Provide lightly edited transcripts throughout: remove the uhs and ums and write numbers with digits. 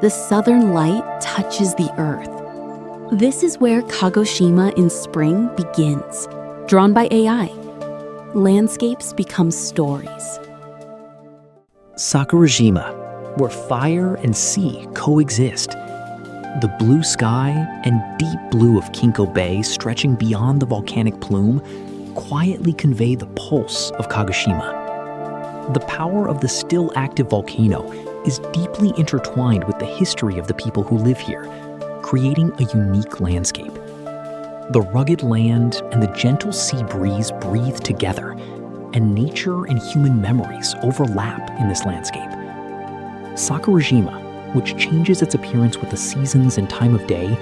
the southern light touches the earth. This is where Kagoshima in spring begins, drawn by AI. Landscapes become stories. Sakurajima, where fire and sea coexist. The blue sky and deep blue of Kinko Bay stretching beyond the volcanic plume quietly convey the pulse of Kagoshima. The power of the still active volcano is deeply intertwined with the history of the people who live here, creating a unique landscape. The rugged land and the gentle sea breeze breathe together, and nature and human memories overlap in this landscape. Sakurajima, which changes its appearance with the seasons and time of day,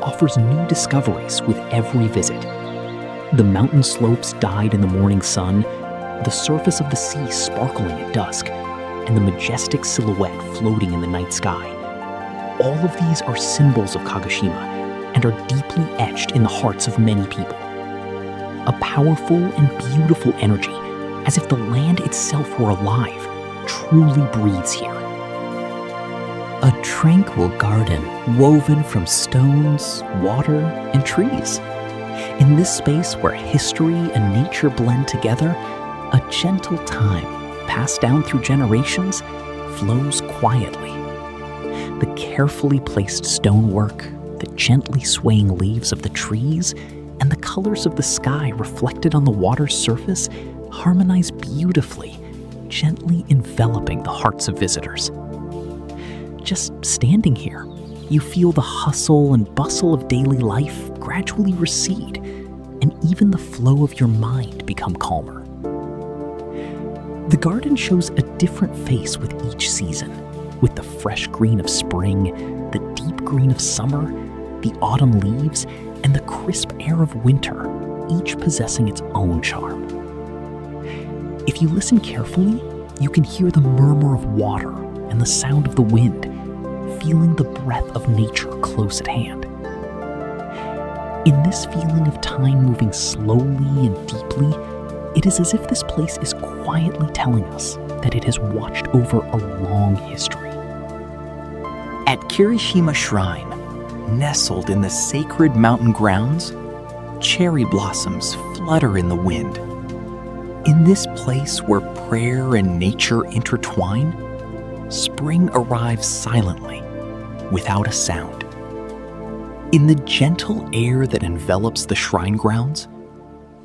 offers new discoveries with every visit. The mountain slopes dyed in the morning sun, the surface of the sea sparkling at dusk, and the majestic silhouette floating in the night sky. All of these are symbols of Kagoshima and are deeply etched in the hearts of many people. A powerful and beautiful energy, as if the land itself were alive, truly breathes here. A tranquil garden woven from stones, water, and trees. In this space where history and nature blend together, a gentle time, passed down through generations, flows quietly. The carefully placed stonework, the gently swaying leaves of the trees, and the colors of the sky reflected on the water's surface harmonize beautifully, gently enveloping the hearts of visitors. Just standing here, you feel the hustle and bustle of daily life gradually recede, and even the flow of your mind become calmer. The garden shows a different face with each season, with the fresh green of spring, the deep green of summer, the autumn leaves, and the crisp air of winter, each possessing its own charm. If you listen carefully, you can hear the murmur of water and the sound of the wind, feeling the breath of nature close at hand. In this feeling of time moving slowly and deeply, it is as if this place is quietly telling us that it has watched over a long history. At Kirishima Shrine, nestled in the sacred mountain grounds, cherry blossoms flutter in the wind. In this place where prayer and nature intertwine, spring arrives silently, without a sound. In the gentle air that envelops the shrine grounds,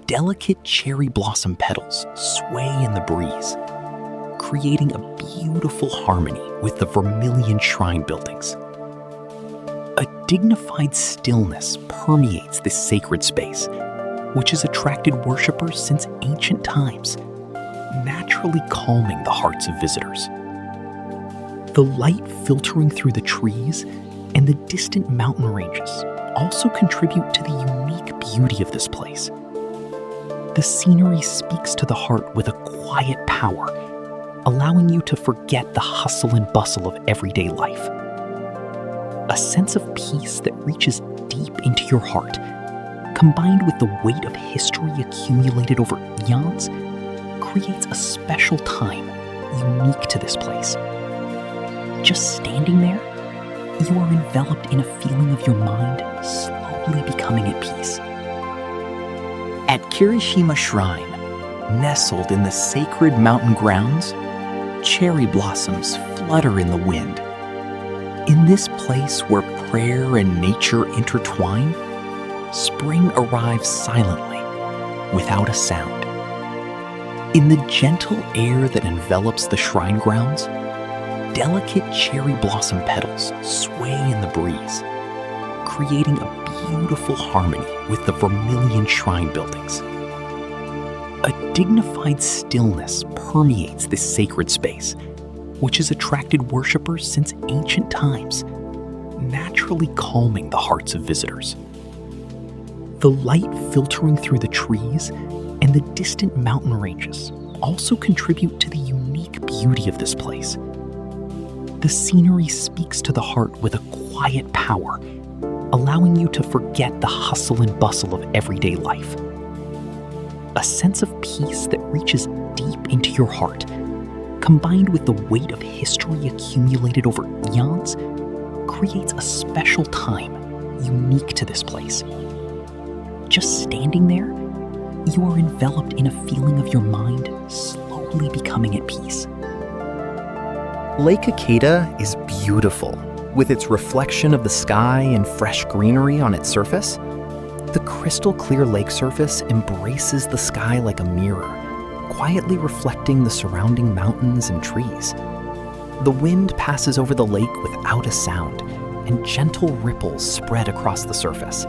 delicate cherry blossom petals sway in the breeze, creating a beautiful harmony with the vermilion shrine buildings. A dignified stillness permeates this sacred space, which has attracted worshippers since ancient times, naturally calming the hearts of visitors. The light filtering through the trees and the distant mountain ranges also contribute to the unique beauty of this place. The scenery speaks to the heart with a quiet power, allowing you to forget the hustle and bustle of everyday life. A sense of peace that reaches deep into your heart, combined with the weight of history accumulated over eons, creates a special time unique to this place. Just standing there, you are enveloped in a feeling of your mind slowly becoming at peace. At Kirishima Shrine, nestled in the sacred mountain grounds, cherry blossoms flutter in the wind. In this place where prayer and nature intertwine, spring arrives silently, without a sound. In the gentle air that envelops the shrine grounds, delicate cherry blossom petals sway in the breeze, creating a beautiful harmony with the vermilion shrine buildings. A dignified stillness permeates this sacred space, which has attracted worshippers since ancient times, naturally calming the hearts of visitors. The light filtering through the trees and the distant mountain ranges also contribute to the unique beauty of this place. The scenery speaks to the heart with a quiet power, allowing you to forget the hustle and bustle of everyday life. A sense of peace that reaches deep into your heart, combined with the weight of history accumulated over eons, creates a special time unique to this place. Just standing there, you are enveloped in a feeling of your mind slowly becoming at peace. Lake Ikeda is beautiful, with its reflection of the sky and fresh greenery on its surface. The crystal clear lake surface embraces the sky like a mirror, quietly reflecting the surrounding mountains and trees. The wind passes over the lake without a sound, and gentle ripples spread across the surface.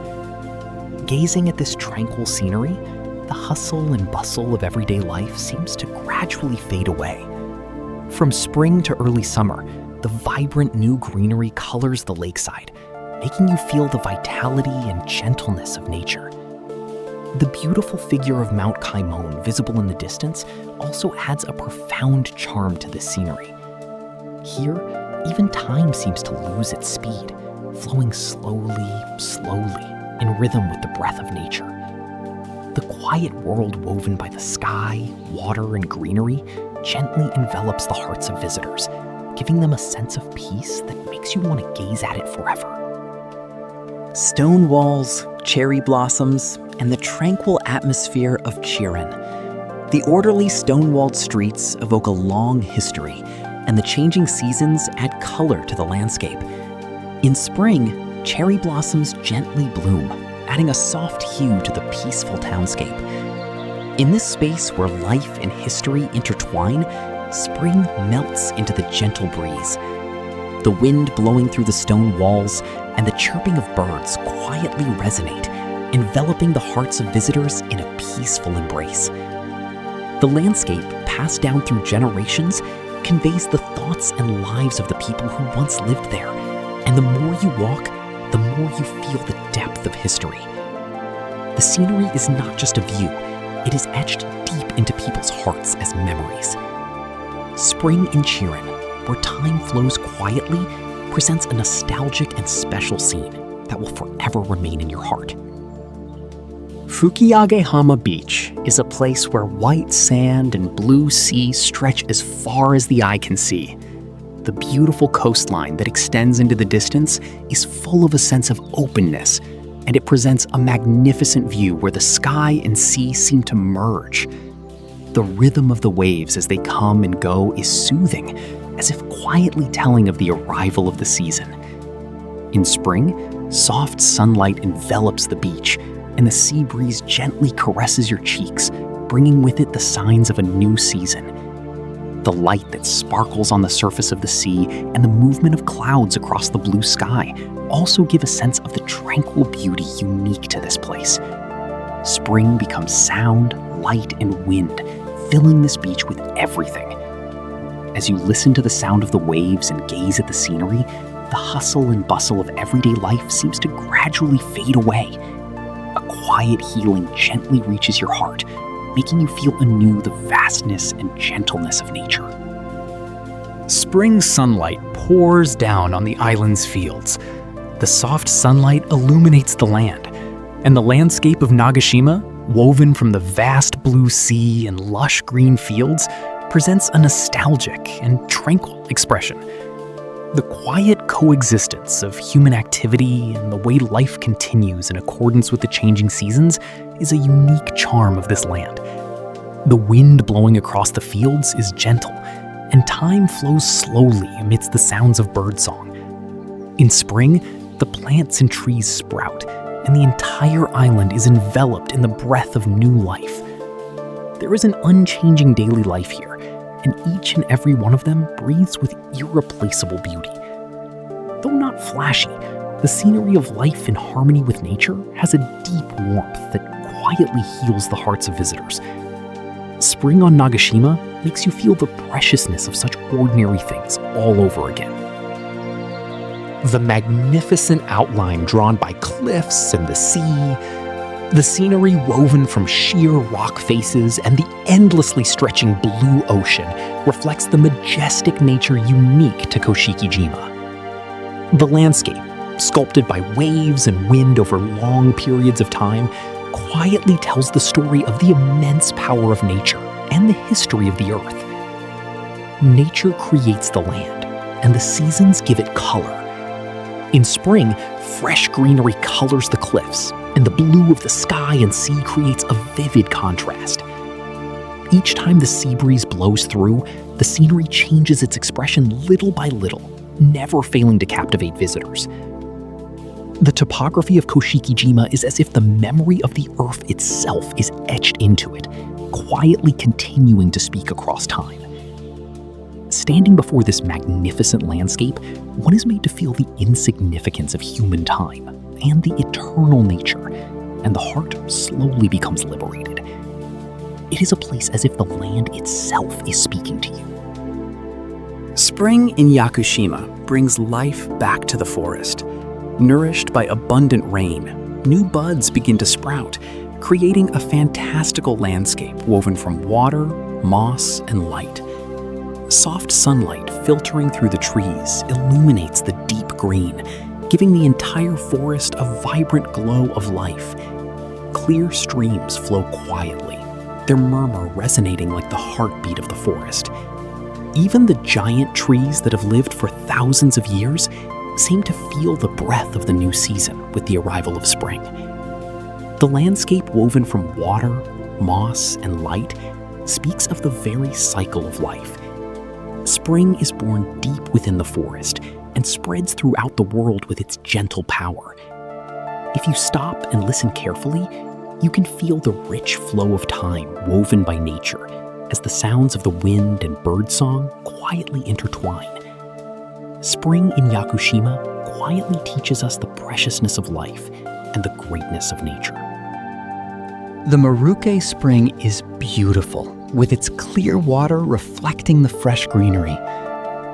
Gazing at this tranquil scenery, the hustle and bustle of everyday life seems to gradually fade away. From spring to early summer, the vibrant new greenery colors the lakeside, making you feel the vitality and gentleness of nature. The beautiful figure of Mount Kaimon visible in the distance also adds a profound charm to this scenery. Here, even time seems to lose its speed, flowing slowly, in rhythm with the breath of nature. The quiet world woven by the sky, water, and greenery gently envelops the hearts of visitors, giving them a sense of peace that makes you want to gaze at it forever. Stone walls, cherry blossoms, and the tranquil atmosphere of Chiran. The orderly stone-walled streets evoke a long history, and the changing seasons add color to the landscape. In spring, cherry blossoms gently bloom, adding a soft hue to the peaceful townscape. In this space where life and history intertwine, spring melts into the gentle breeze. The wind blowing through the stone walls and the chirping of birds quietly resonate, enveloping the hearts of visitors in a peaceful embrace. The landscape, passed down through generations, conveys the thoughts and lives of the people who once lived there, and the more you walk, the more you feel the depth of history. The scenery is not just a view, it is etched deep into people's hearts as memories. Spring in Chiran, where time flows quietly, presents a nostalgic and special scene that will forever remain in your heart. Fukiagehama Beach is a place where white sand and blue sea stretch as far as the eye can see. The beautiful coastline that extends into the distance is full of a sense of openness, and it presents a magnificent view where the sky and sea seem to merge. The rhythm of the waves as they come and go is soothing, as if quietly telling of the arrival of the season. In spring, soft sunlight envelops the beach, and the sea breeze gently caresses your cheeks, bringing with it the signs of a new season. The light that sparkles on the surface of the sea and the movement of clouds across the blue sky also give a sense of the tranquil beauty unique to this place. Spring becomes sound, light, and wind, filling this beach with everything. As you listen to the sound of the waves and gaze at the scenery, the hustle and bustle of everyday life seems to gradually fade away. A quiet healing gently reaches your heart, making you feel anew the vastness and gentleness of nature. Spring sunlight pours down on the island's fields. The soft sunlight illuminates the land, and the landscape of Nagashima, woven from the vast blue sea and lush green fields, presents a nostalgic and tranquil expression. The quiet coexistence of human activity and the way life continues in accordance with the changing seasons is a unique charm of this land. The wind blowing across the fields is gentle, and time flows slowly amidst the sounds of birdsong. In spring, the plants and trees sprout, and the entire island is enveloped in the breath of new life. There is an unchanging daily life here, and each and every one of them breathes with irreplaceable beauty. Though not flashy, the scenery of life in harmony with nature has a deep warmth that quietly heals the hearts of visitors. Spring on Nagashima makes you feel the preciousness of such ordinary things all over again. The magnificent outline drawn by cliffs and the sea, the scenery woven from sheer rock faces, and the endlessly stretching blue ocean reflects the majestic nature unique to Koshikijima. The landscape, sculpted by waves and wind over long periods of time, quietly tells the story of the immense power of nature and the history of the earth. Nature creates the land, and the seasons give it color. In spring, fresh greenery colors the cliffs, and the blue of the sky and sea creates a vivid contrast. Each time the sea breeze blows through, the scenery changes its expression little by little, never failing to captivate visitors. The topography of Koshikijima is as if the memory of the earth itself is etched into it, quietly continuing to speak across time. Standing before this magnificent landscape, one is made to feel the insignificance of human time and the eternal nature, and the heart slowly becomes liberated. It is a place as if the land itself is speaking to you. Spring in Yakushima brings life back to the forest. Nourished by abundant rain, new buds begin to sprout, creating a fantastical landscape woven from water, moss, and light. Soft sunlight filtering through the trees illuminates the deep green, giving the entire forest a vibrant glow of life. Clear streams flow quietly, their murmur resonating like the heartbeat of the forest. Even the giant trees that have lived for thousands of years seem to feel the breath of the new season with the arrival of spring. The landscape woven from water, moss, and light speaks of the very cycle of life. Spring is born deep within the forest and spreads throughout the world with its gentle power. If you stop and listen carefully, you can feel the rich flow of time woven by nature as the sounds of the wind and birdsong quietly intertwine. Spring in Yakushima quietly teaches us the preciousness of life and the greatness of nature. The Maruike spring is beautiful, with its clear water reflecting the fresh greenery.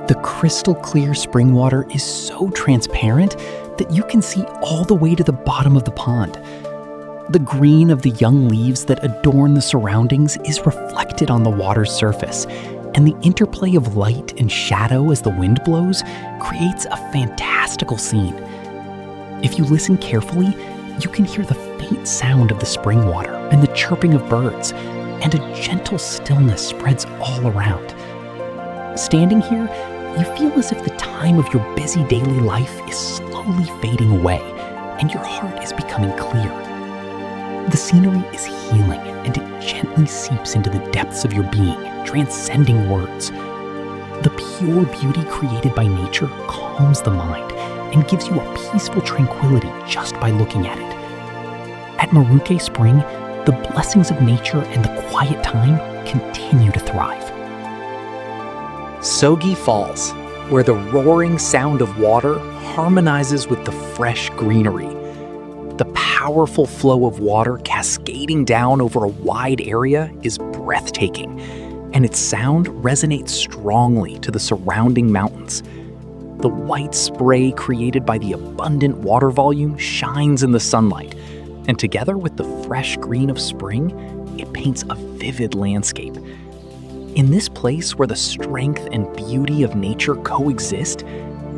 The crystal clear spring water is so transparent that you can see all the way to the bottom of the pond. The green of the young leaves that adorn the surroundings is reflected on the water's surface, and the interplay of light and shadow as the wind blows creates a fantastical scene. If you listen carefully, you can hear the faint sound of the spring water and the chirping of birds, and a gentle stillness spreads all around. Standing here, you feel as if the time of your busy daily life is slowly fading away, and your heart is becoming clear. The scenery is healing, and it gently seeps into the depths of your being, transcending words. The pure beauty created by nature calms the mind and gives you a peaceful tranquility just by looking at it. At Maruike Spring, the blessings of nature and the quiet time continue to thrive. Sogi Falls, where the roaring sound of water harmonizes with the fresh greenery. The powerful flow of water cascading down over a wide area is breathtaking, and its sound resonates strongly to the surrounding mountains. The white spray created by the abundant water volume shines in the sunlight, and together with the fresh green of spring, it paints a vivid landscape. In this place where the strength and beauty of nature coexist,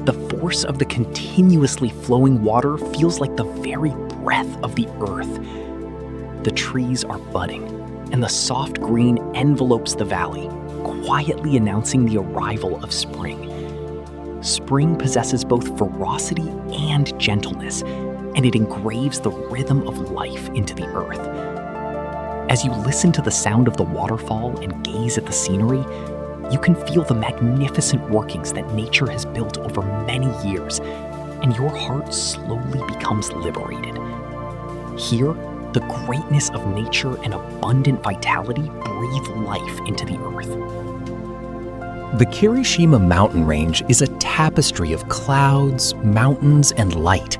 the force of the continuously flowing water feels like the very breath of the earth. The trees are budding, and the soft green envelopes the valley, quietly announcing the arrival of spring. Spring possesses both ferocity and gentleness, and it engraves the rhythm of life into the earth. As you listen to the sound of the waterfall and gaze at the scenery, you can feel the magnificent workings that nature has built over many years, and your heart slowly becomes liberated. Here, the greatness of nature and abundant vitality breathe life into the earth. The Kirishima mountain range is a tapestry of clouds, mountains, and light.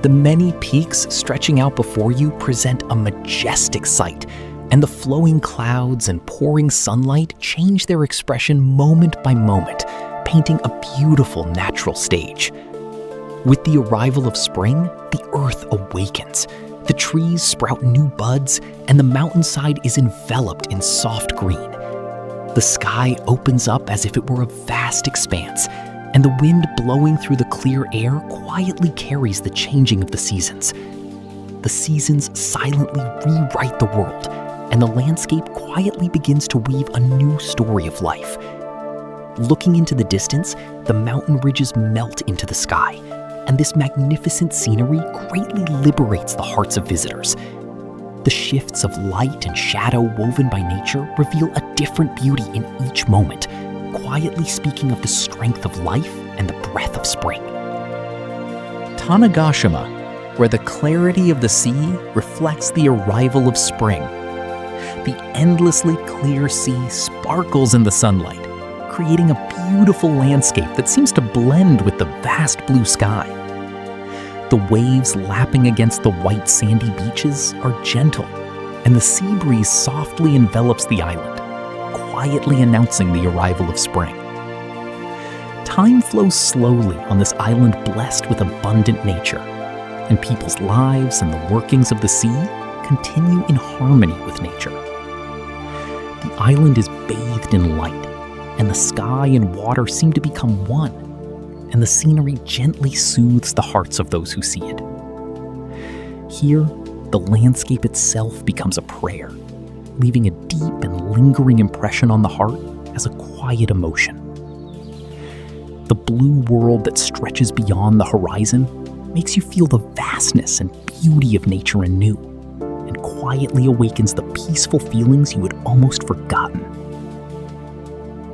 The many peaks stretching out before you present a majestic sight, and the flowing clouds and pouring sunlight change their expression moment by moment, painting a beautiful natural stage. With the arrival of spring, the earth awakens. The trees sprout new buds, and the mountainside is enveloped in soft green. The sky opens up as if it were a vast expanse, and the wind blowing through the clear air quietly carries the changing of the seasons. The seasons silently rewrite the world, and the landscape quietly begins to weave a new story of life. Looking into the distance, the mountain ridges melt into the sky, and this magnificent scenery greatly liberates the hearts of visitors. The shifts of light and shadow woven by nature reveal a different beauty in each moment, quietly speaking of the strength of life and the breath of spring. Tanegashima, where the clarity of the sea reflects the arrival of spring. The endlessly clear sea sparkles in the sunlight, creating a beautiful landscape that seems to blend with the vast blue sky. The waves lapping against the white sandy beaches are gentle, and the sea breeze softly envelops the island, quietly announcing the arrival of spring. Time flows slowly on this island blessed with abundant nature, and people's lives and the workings of the sea continue in harmony with nature. The island is bathed in light, and the sky and water seem to become one, and the scenery gently soothes the hearts of those who see it. Here, the landscape itself becomes a prayer, leaving a deep and lingering impression on the heart as a quiet emotion. The blue world that stretches beyond the horizon makes you feel the vastness and beauty of nature anew, and quietly awakens the peaceful feelings you had almost forgotten.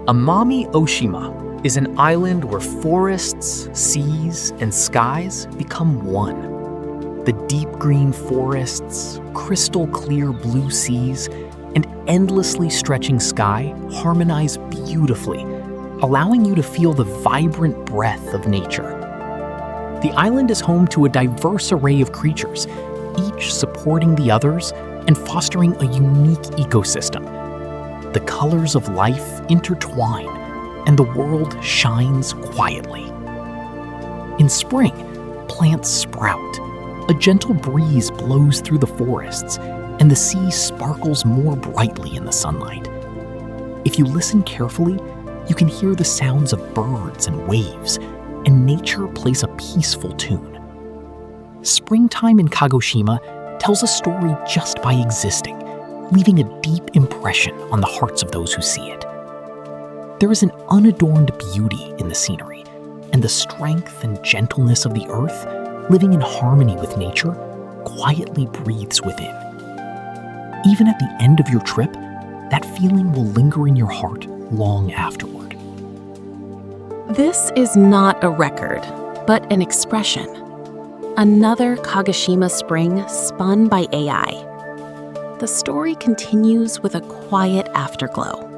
Amami Oshima is an island where forests, seas, and skies become one. The deep green forests, crystal clear blue seas, and endlessly stretching sky harmonize beautifully, allowing you to feel the vibrant breath of nature. The island is home to a diverse array of creatures, each supporting the others and fostering a unique ecosystem. The colors of life intertwine, and the world shines quietly. In spring, plants sprout, a gentle breeze blows through the forests, and the sea sparkles more brightly in the sunlight. If you listen carefully, you can hear the sounds of birds and waves, and nature plays a peaceful tune. Springtime in Kagoshima tells a story just by existing, leaving a deep impression on the hearts of those who see it. There is an unadorned beauty in the scenery, and the strength and gentleness of the earth, living in harmony with nature, quietly breathes within. Even at the end of your trip, that feeling will linger in your heart long afterward. This is not a record, but an expression. Another Kagoshima spring spun by AI. The story continues with a quiet afterglow.